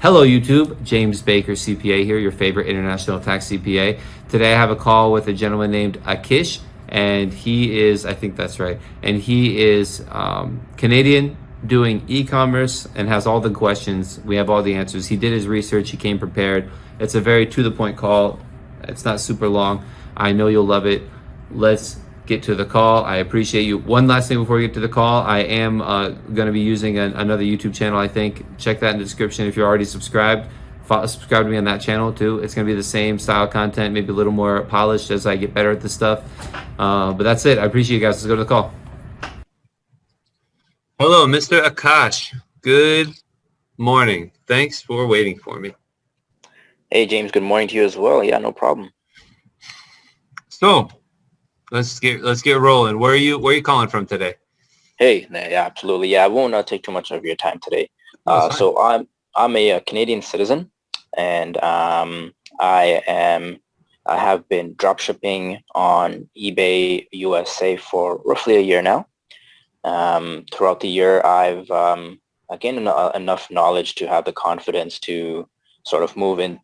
Hello YouTube, James Baker CPA here, your favorite international tax CPA. Today I have a call with a gentleman named Akish, and he is, I think that's right, and he is Canadian, doing e-commerce and has all the questions. We have all the answers. He did his research, he came prepared. It's a very to-the-point call. It's not super long. I know you'll love it. Let's get to the call. I appreciate you. One last thing before we get to the call, I am going to be using another YouTube channel, I think. Check that in the description if you're already subscribed. Subscribe to me on that channel too. It's going to be the same style content, maybe a little more polished as I get better at this stuff. But that's it. I appreciate you guys. Let's go to the call. Hello, Mr. Akash. Good morning. Thanks for waiting for me. Hey, James. Good morning to you as well. Yeah, no problem. So, let's get rolling. Where are you calling from today? Hey, yeah, absolutely. Yeah, I won't take too much of your time today. So I'm a Canadian citizen, and I have been dropshipping on eBay USA for roughly a year now. Throughout the year, I've gained enough knowledge to have the confidence to sort of move into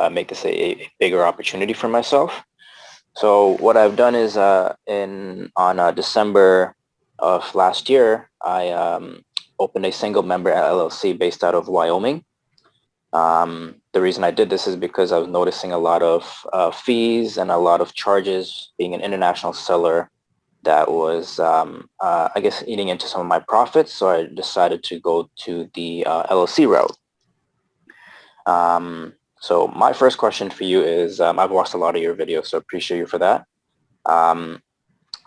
make this a bigger opportunity for myself. So what I've done is on December of last year, I opened a single member LLC based out of Wyoming. The reason I did this is because I was noticing a lot of fees and a lot of charges being an international seller that was, I guess, eating into some of my profits. So I decided to go to the LLC route. So my first question for you is, I've watched a lot of your videos, so appreciate you for that. I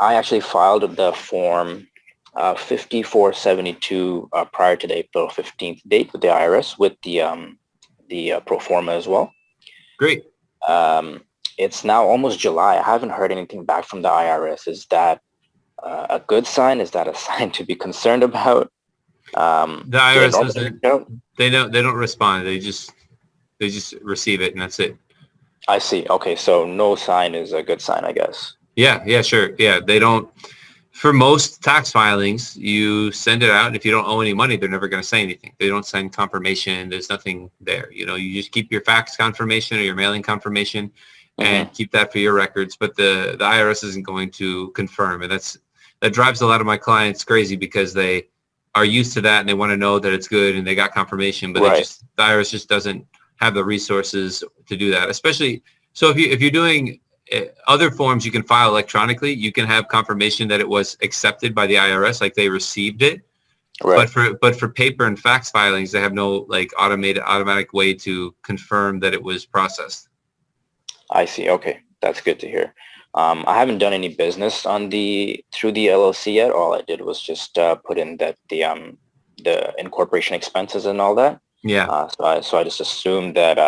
actually filed the form 5472 prior to the April 15th date with the IRS with the pro forma as well. Great. It's now almost July. I haven't heard anything back from the IRS. Is that a good sign? Is that a sign to be concerned about? The IRS doesn't. They don't respond. They just receive it and that's it. I see. Okay, so no sign is a good sign, I guess. Yeah, sure. Yeah, they don't. For most tax filings, you send it out, and if you don't owe any money, they're never going to say anything. They don't send confirmation. There's nothing there. You know, you just keep your fax confirmation or your mailing confirmation, and keep that for your records. But the IRS isn't going to confirm, and that drives a lot of my clients crazy because they are used to that and they want to know that it's good and they got confirmation, but the IRS just doesn't have the resources to do that. Especially, so if you're doing other forms you can file electronically, you can have confirmation that it was accepted by the IRS, like they received it. Right. But for paper and fax filings, they have no like automatic way to confirm that it was processed. I see. Okay, that's good to hear. I haven't done any business through the LLC yet. All I did was just put in that the incorporation expenses and all that. Yeah. So I just assumed that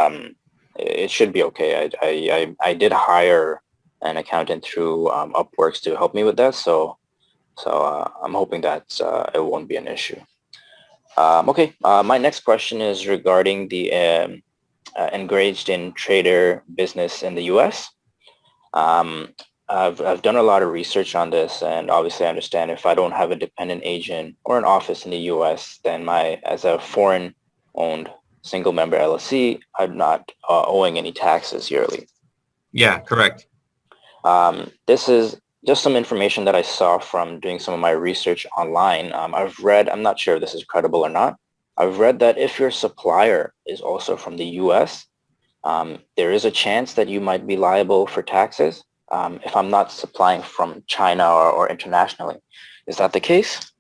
it should be okay. I did hire an accountant through Upworks to help me with that. So I'm hoping that it won't be an issue. Okay. My next question is regarding the engaged in trader business in the U.S. I've done a lot of research on this, and obviously I understand if I don't have a dependent agent or an office in the U.S., then as a foreign-owned single member LLC, I'm not owing any taxes yearly. Yeah, correct. This is just some information that I saw from doing some of my research online. I've read, I'm not sure if this is credible or not, I've read that if your supplier is also from the U.S., there is a chance that you might be liable for taxes if I'm not supplying from China or internationally. Is that the case?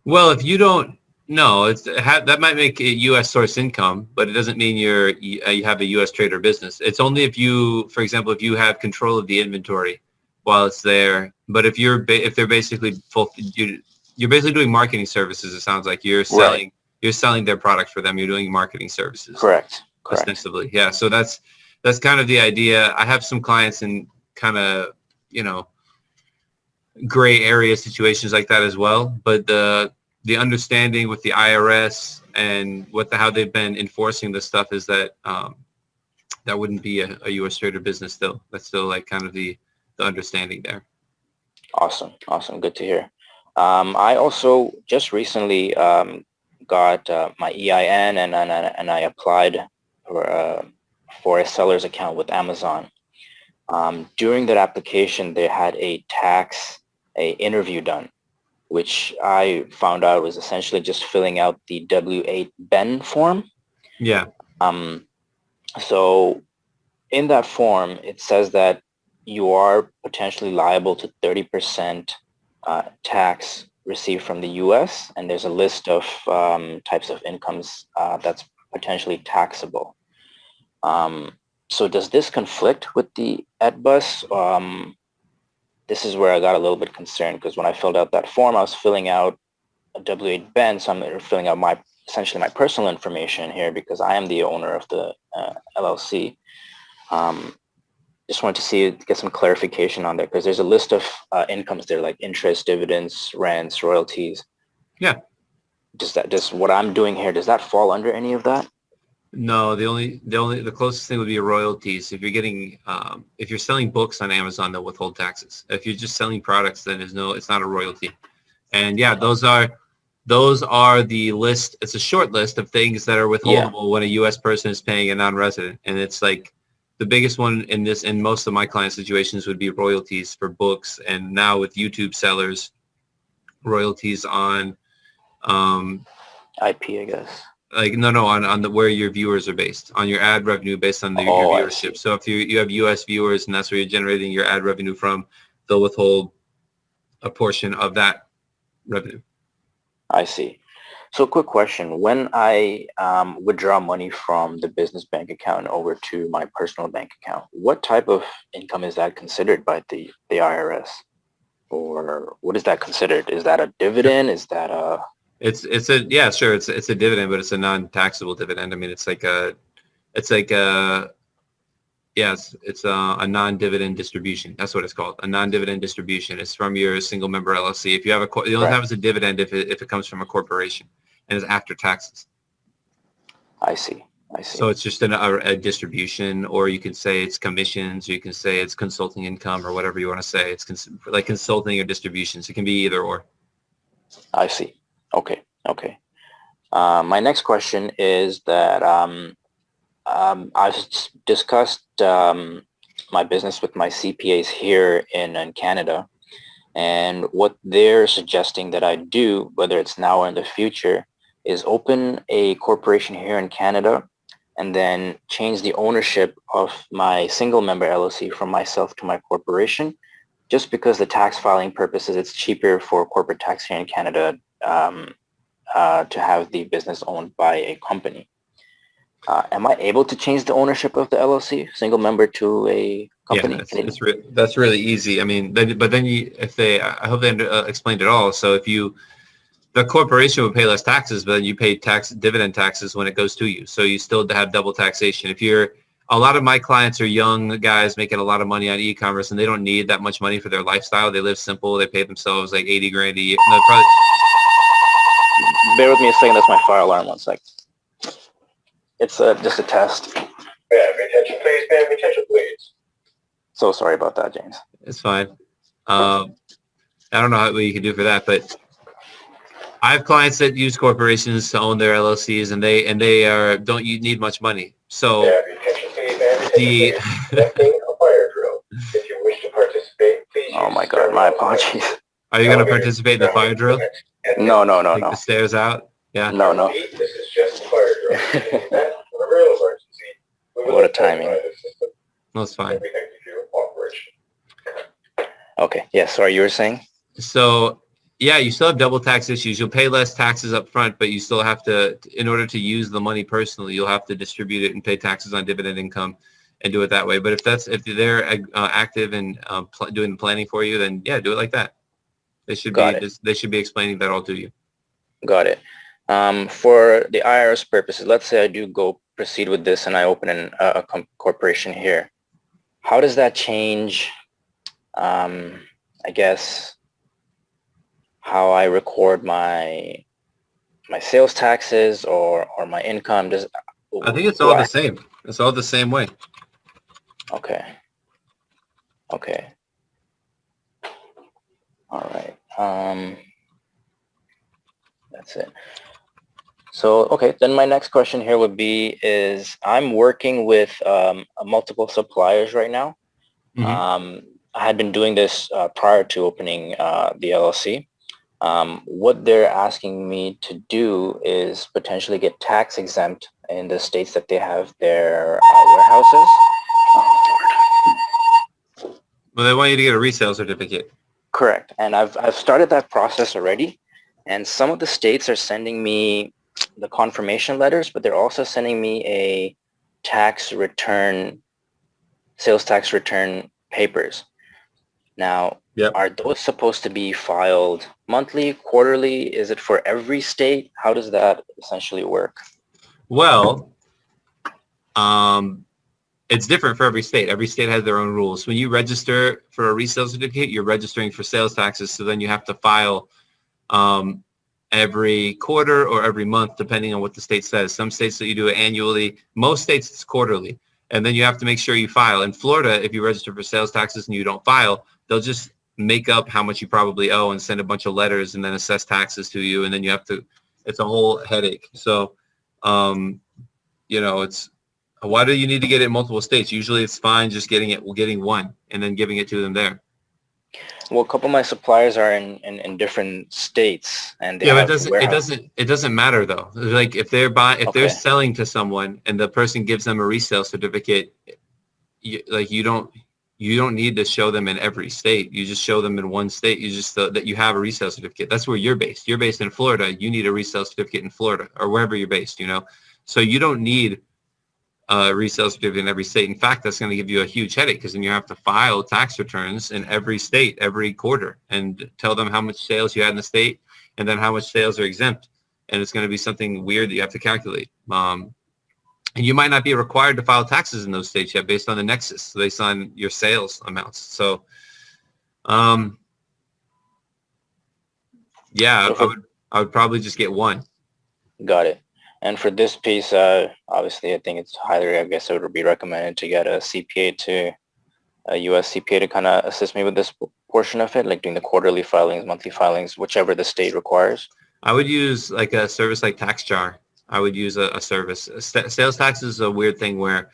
Well, if you don't know, that might make a U.S. source income, but it doesn't mean you have a U.S. trader business. It's only if you, for example, if you have control of the inventory while it's there. But if they're basically you're basically doing marketing services. It sounds like you're selling their product for them. You're doing marketing services. Correct. Ostensibly, yeah. So that's kind of the idea. I have some clients in kind of gray area situations like that as well. But the understanding with the IRS and how they've been enforcing this stuff is that that wouldn't be a U.S. trader business still. That's still like kind of the understanding there. Awesome. Good to hear. I also just recently got my EIN and I applied for a seller's account with Amazon. During that application, they had a interview done, which I found out was essentially just filling out the W-8 Ben form. Yeah. So in that form, it says that you are potentially liable to 30% tax received from the U.S., and there's a list of types of incomes that's potentially taxable. So does this conflict with the EDBUS? This is where I got a little bit concerned, because when I filled out that form, I was filling out a W-8 Ben, so I'm filling out essentially my personal information here because I am the owner of the LLC. Just wanted to get some clarification on there, because there's a list of incomes there, like interest, dividends, rents, royalties. Yeah. Does what I'm doing here, does that fall under any of that? No, the closest thing would be royalties. If you're getting, if you're selling books on Amazon, they'll withhold taxes. If you're just selling products, then it's not a royalty. And yeah, those are the list. It's a short list of things that are withholdable when a U.S. person is paying a non-resident. And it's like the biggest one in most of my client situations would be royalties for books. And now with YouTube sellers, royalties on IP, I guess. Like no on the where your viewers are based, on your ad revenue based on your viewership. So if you have US viewers and that's where you're generating your ad revenue from, they'll withhold a portion of that revenue. I see. So quick question, when I withdraw money from the business bank account over to my personal bank account, what type of income is that considered by the IRS? Or what is that considered? Is that a dividend? Is that a... It's a dividend, but it's a non-taxable dividend. I mean, it's a non-dividend distribution. That's what it's called, a non-dividend distribution. It's from your single member LLC. If you have the only time it's a dividend if it comes from a corporation and it's after taxes. I see. So it's just a distribution, or you can say it's commissions, or you can say it's consulting income, or whatever you want to say. It's like consulting or distributions. It can be either or. I see. Okay. My next question is that I've discussed my business with my CPAs here in Canada, and what they're suggesting that I do, whether it's now or in the future, is open a corporation here in Canada and then change the ownership of my single member LLC from myself to my corporation, just because the tax filing purposes, it's cheaper for corporate tax here in Canada to have the business owned by a company. Am I able to change the ownership of the LLC, single member, to a company? Yeah, that's really easy. I mean, I hope they explained it all. So the corporation would pay less taxes, but then you pay dividend taxes when it goes to you. So you still have double taxation. A lot of my clients are young guys making a lot of money on e-commerce, and they don't need that much money for their lifestyle. They live simple. They pay themselves like 80 grand a year. No, probably. Bear with me a second. That's my fire alarm. 1 sec. It's just a test. Ma'am, attention please, ma'am, attention please. So sorry about that, James. It's fine. I don't know what you can do for that, but I have clients that use corporations to own their LLCs, and they don't need much money. So Ma'am, attention please, ma'am, attention please. Testing a fire drill. If you wish to participate, please. Oh my God, my apologies. Are you going to participate in the fire drill? No. Take the stairs out? Yeah. No. This is just a fire drill. For a real emergency. What a timing. That's fine. We thank you for your cooperation. Okay. Yeah. Sorry, you were saying? So yeah, you still have double tax issues. You'll pay less taxes up front, but you still have to, in order to use the money personally, you'll have to distribute it and pay taxes on dividend income and do it that way. But if they're active and doing the planning for you, then yeah, do it like that. They should be explaining that all to you. Got it. For the IRS purposes, let's say I do proceed with this and I open a corporation here. How does that change, I guess, how I record my sales taxes or my income? I think it's all the same. It's all the same way. Okay. All right. That's it. So, okay, then my next question here would be is I'm working with multiple suppliers right now. Mhm. I had been doing this prior to opening the LLC. What they're asking me to do is potentially get tax exempt in the states that they have their warehouses. Well, they want you to get a resale certificate. Correct. And I've started that process already. And some of the states are sending me the confirmation letters, but they're also sending me a tax return, sales tax return papers. Now, Yep. are those supposed to be filed monthly, quarterly? Is it for every state? How does that essentially work? Well, it's different for every state. Every state has their own rules. When you register for a resale certificate, you're registering for sales taxes. So then you have to file every quarter or every month, depending on what the state says. Some states that you do it annually. Most states it's quarterly. And then you have to make sure you file. In Florida, if you register for sales taxes and you don't file, they'll just make up how much you probably owe and send a bunch of letters and then assess taxes to you. And then you have to, it's a whole headache. So, it's, why do you need to get it in multiple states? Usually it's fine just getting one and then giving it to them there. Well, a couple of my suppliers are in different states, and they Yeah, but have warehouse. it doesn't matter though. Like if they're they're Okay. selling to someone and the person gives them a resale certificate, you don't need to show them in every state. You just show them in one state. You just that you have a resale certificate. That's where you're based. You're based in Florida. You need a resale certificate in Florida or wherever you're based. So you don't need resale certificate in every state. In fact, that's going to give you a huge headache because then you have to file tax returns in every state every quarter and tell them how much sales you had in the state and then how much sales are exempt. And it's going to be something weird that you have to calculate. And you might not be required to file taxes in those states yet based on the nexus, based on your sales amounts. So, yeah, I would probably just get one. Got it. And for this piece, obviously, I think it's highly, I guess it would be recommended to get a CPA a U.S. CPA to kind of assist me with this portion of it, like doing the quarterly filings, monthly filings, whichever the state requires. I would use like a service like TaxJar. I would use a service. Sales tax is a weird thing where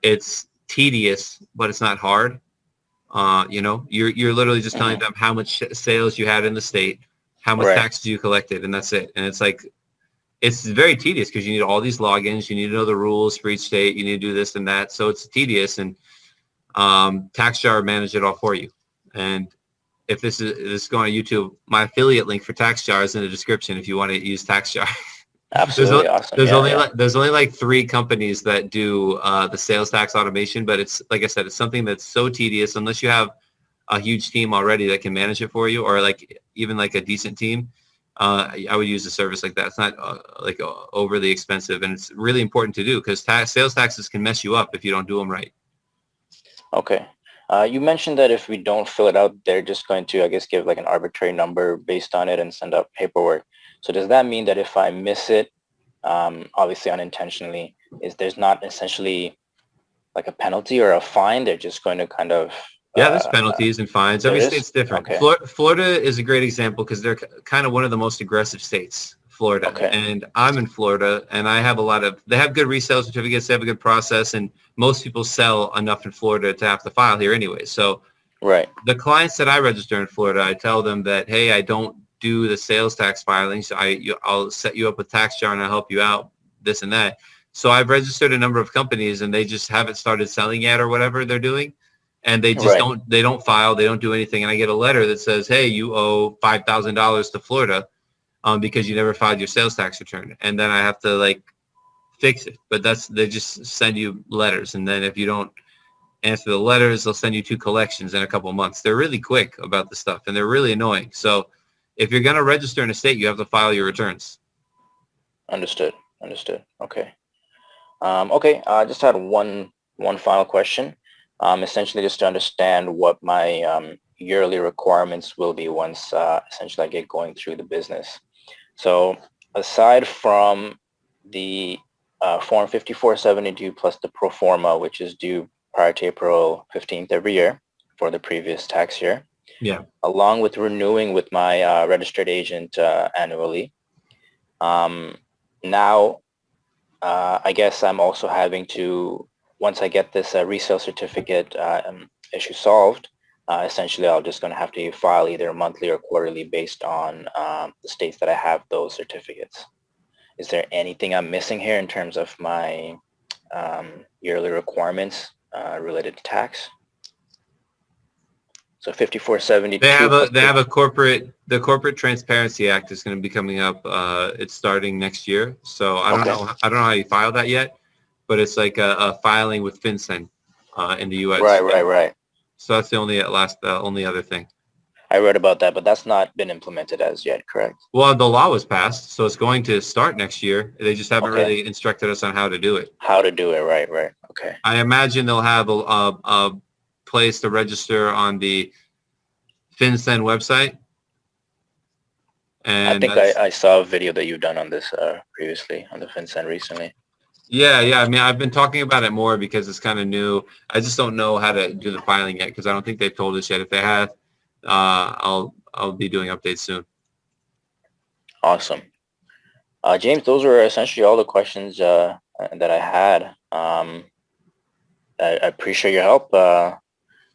it's tedious, but it's not hard. You're literally just telling them how much sales you had in the state, how much taxes you collected, and that's it. And it's like, it's very tedious because you need all these logins. You need to know the rules for each state. You need to do this and that. So it's tedious, and TaxJar manage it all for you. And if this is going to YouTube, my affiliate link for TaxJar is in the description if you want to use TaxJar. Absolutely awesome. There's only like 3 companies that do the sales tax automation, but it's like I said, it's something that's so tedious unless you have a huge team already that can manage it for you, or like even like a decent team. I would use a service like that. It's not overly expensive, and it's really important to do because sales taxes can mess you up if you don't do them right. Okay. You mentioned that if we don't fill it out, they're just going to, I guess, give like an arbitrary number based on it and send out paperwork. So does that mean that if I miss it, obviously unintentionally, there's not essentially like a penalty or a fine? They're just going to kind of... Yeah, there's penalties and fines. Every state's different. Okay. Florida is a great example because they're kind of one of the most aggressive states, Florida. Okay. And I'm in Florida, and I have they have good resale certificates. They have a good process, and most people sell enough in Florida to have to file here anyway. So the clients that I register in Florida, I tell them that, hey, I don't do the sales tax filings. I'll set you up with TaxJar, and I'll help you out, this and that. So I've registered a number of companies, and they just haven't started selling yet or whatever they're doing. And they just don't file, they don't do anything. And I get a letter that says, hey, you owe $5,000 to Florida because you never filed your sales tax return. And then I have to like fix it. But they just send you letters. And then if you don't answer the letters, they'll send you 2 collections in a couple of months. They're really quick about the stuff, and they're really annoying. So if you're going to register in a state, you have to file your returns. Understood. Okay. I just had one final question. Essentially just to understand what my yearly requirements will be once essentially I get going through the business. So aside from the Form 5472 plus the pro forma, which is due prior to April 15th every year for the previous tax year, along with renewing with my registered agent annually, now I guess I'm also having to, once I get this resale certificate issue solved, essentially I'm just going to have to file either monthly or quarterly based on the states that I have those certificates. Is there anything I'm missing here in terms of my yearly requirements related to tax? So 5472. They have a the Corporate Transparency Act is going to be coming up. It's starting next year. So I don't know how you file that yet, but it's like a filing with FinCEN in the U.S. Right. So that's the only other thing. I read about that, but that's not been implemented as yet, correct? Well, the law was passed, so it's going to start next year. They just haven't really instructed us on how to do it. How to do it, right. Okay. I imagine they'll have a place to register on the FinCEN website. And I think I saw a video that you've done on this previously, on the FinCEN recently. Yeah. I mean, I've been talking about it more because it's kind of new. I just don't know how to do the filing yet because I don't think they've told us yet. If they have, I'll be doing updates soon. Awesome. James, those were essentially all the questions that I had. I appreciate your help.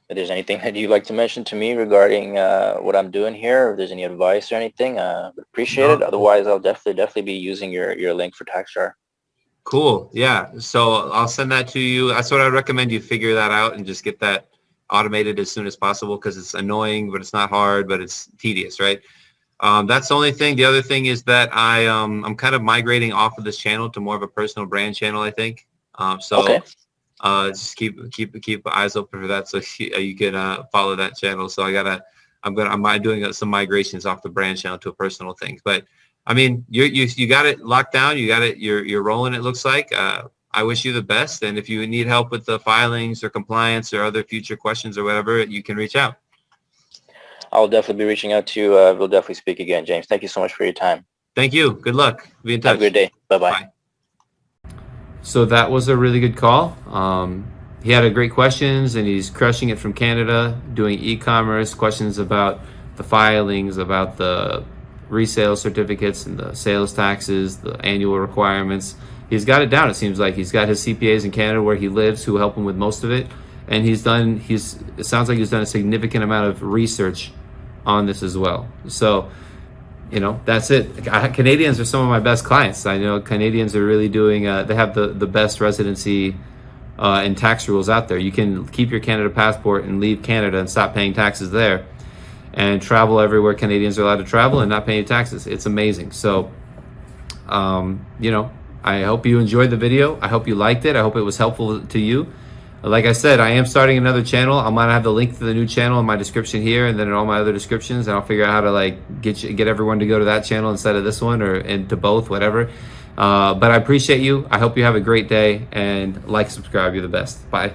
If there's anything that you'd like to mention to me regarding what I'm doing here, if there's any advice or anything, appreciate it. Otherwise, I'll definitely be using your link for TaxJar. Cool. Yeah. So I'll send that to you. That's what I recommend you figure that out and just get that automated as soon as possible because it's annoying, but it's not hard, but it's tedious, right? That's the only thing. The other thing is that I'm kind of migrating off of this channel to more of a personal brand channel, I think. Just keep eyes open for that so you can follow that channel. So I'm doing some migrations off the brand channel to a personal thing. But I mean, you got it locked down. You got it. You're rolling. It looks like. I wish you the best. And if you need help with the filings or compliance or other future questions or whatever, you can reach out. I'll definitely be reaching out to you. We'll definitely speak again, James. Thank you so much for your time. Thank you. Good luck. Be in touch. Have a good day. Bye-bye. Bye. So that was a really good call. He had a great questions and he's crushing it from Canada, doing e-commerce, questions about the filings, about the resale certificates and the sales taxes, the annual requirements. He's got it down. It seems like he's got his CPAs in Canada where he lives who help him with most of it. And it sounds like he's done a significant amount of research on this as well. So, that's it. Canadians are some of my best clients. I know Canadians are really doing, they have the best residency and tax rules out there. You can keep your Canada passport and leave Canada and stop paying taxes there and travel everywhere Canadians are allowed to travel and not pay any taxes. It's amazing. So, I hope you enjoyed the video. I hope you liked it. I hope it was helpful to you. Like I said, I am starting another channel. I'm gonna have the link to the new channel in my description here and then in all my other descriptions, and I'll figure out how to get everyone to go to that channel instead of this one and to both, whatever. But I appreciate you. I hope you have a great day and subscribe. You're the best. Bye.